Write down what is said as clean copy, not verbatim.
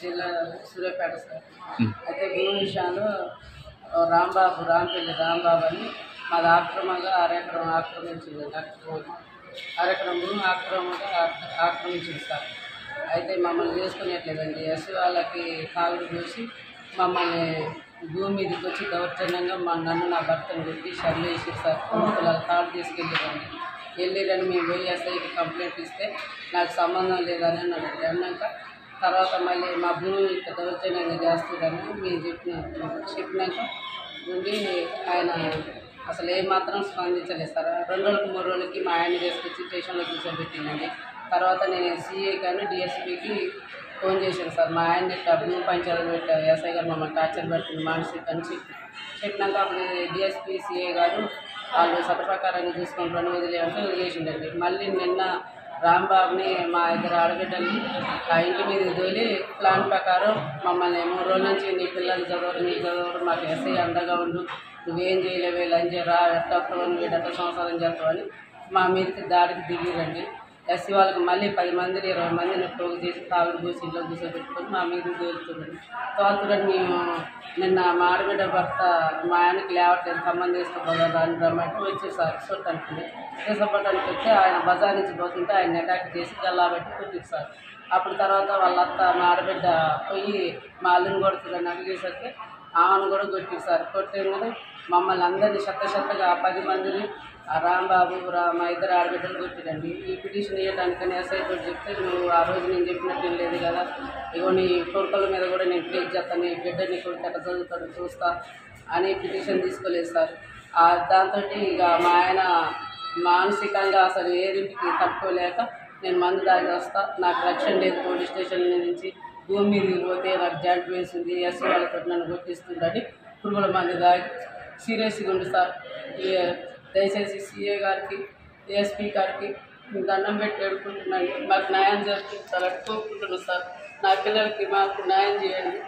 జిల్లా సూర్యాపేట సార్. హ్మ్. అయితే భూమి విషయంలో రాంపల్లి రాంబాబు అని మాది ఆక్రమంగా అరెకరం ఆక్రమించిందండి. అరెకరం భూమి ఆక్రమించింది సార్. అయితే మమ్మల్ని చేసుకునేట్లేదండి. ఎస్సీ వాళ్ళకి కాగుడు పోసి మమ్మల్ని భూమి మీదకి వచ్చి దౌర్జన్యంగా నన్ను నా భర్తను కొట్టి షర్లు వేసి సార్. పిల్లల తాడు తీసుకెళ్ళిరండి. వెళ్ళిరని మేము పోయి ఎస్ఐకి కంప్లైంట్ ఇస్తే నాకు సంబంధం లేదని అన్నాడు. అన్నాక తర్వాత మళ్ళీ మా భూమి దౌర్జన్యంగా చేస్తుందని మేము చెప్పినాక ఉండి ఆయన అసలు ఏమాత్రం స్పందించలేదు సార్. 2 రోజులకి 3 రోజులకి మా ఆయన్ని తీసుకొచ్చి స్టేషన్లో కూర్చోబెట్టిందండి. తర్వాత నేను సిఐ కానీ డిఎస్పీకి ఫోన్ చేశాను సార్. మా ఆయన్ని భూమి పంచాయతీ పెట్టా ఎస్ఐ గారు మమ్మల్ని టార్చర్ పెట్టింది మానసిక అని చెప్పినాక అప్పుడు డిఎస్పీ సిఐ గారు వాళ్ళు చట్ట ప్రకారంగా చూసుకొని 2 వదిలేమంటే వదిలేసిండండి. మళ్ళీ నిన్న రాంబాబుని మా ఇద్దరు ఆడబిడ్డల్ని ఆ ఇంటి మీద తోలి ప్లాన్ ప్రకారం మమ్మల్ని 3 రోజుల నుంచి నీ పిల్లలు చదవరు నీకు చదవరు మాకు ఎస్ఐ అండగా ఉండు నువ్వేం చేయలేవే లంచ్ రా ఎట్టొస్తావు నువ్వు ఎట్ట సంవత్సరం చేస్తావని మా మీదకి దాడికి దిగిరండి. ఎస్సీ వాళ్ళకి మళ్ళీ 10 మంది 20 మందిని పోగు చేసి తాగుడు పోసి ఇంట్లో కూర్చోబెట్టుకొని మా మీద తోలుతుండండి. మేము నిన్న మా ఆడబిడ్డ భర్త మా ఆయనకి లేవట్లేదు సంబంధం తీసుకుపోదాం అని రమ్మంటే వచ్చేసారు చూడటానికి. తీసుకుపోవడానికి వస్తే ఆయన బజార్ నుంచి పోతుంటే ఆయన అటాక్ చేసి గల్లాబెట్టి కొట్టిస్తారు. అప్పుడు తర్వాత వాళ్ళ అత్త మా ఆడబిడ్డ పోయి మా అల్లుని కొడుతుందని అడిగేసరికి ఆమెను కూడా కొట్టిస్తారు. కొట్టేది మమ్మల్ని అందరినీ చెత్తగా 10 మందిని ఆ రాంబాబు మా ఇద్దరు ఆడబిడ్డలు కొట్టిరండి. ఈ పిటిషన్ ఇవ్వడానికని ఎస్ఐ తోటి చెప్తే నువ్వు ఆ రోజు నేను చెప్పినట్టు లేదు కదా, ఇగో నీ కొడుకుల మీద కూడా నేను ప్లేస్ చేస్తాను, నీ బిడ్డ నీ కొడుకు ఎట్లా చదువుతాడు చూస్తా అని పిటిషన్ తీసుకోలేదు సార్. దాంతో ఇక మా ఆయన మానసికంగా అసలు ఏరింటికి తట్టుకోలేక నేను మందు దాగి వస్తా నాకు రక్షణ లేదు పోలీస్ స్టేషన్ నుంచి భూమి మీదకి పోతే నాకు జాయింట్ వేసింది ఎస్సీ వాళ్ళతో నన్ను కొట్టిస్తుందని పురుగుల మందు దాగి సీరియస్గా ఉంది సార్. దయచేసి సిఏ గారికి ఏఎస్పీ గారికి దండం పెట్టి వేడుకుంటున్నాను. మాకు న్యాయం జరుగుతుంది సార్. అడుక్కోకుంటున్నాను సార్. నా పిల్లలకి మాకు న్యాయం చేయండి.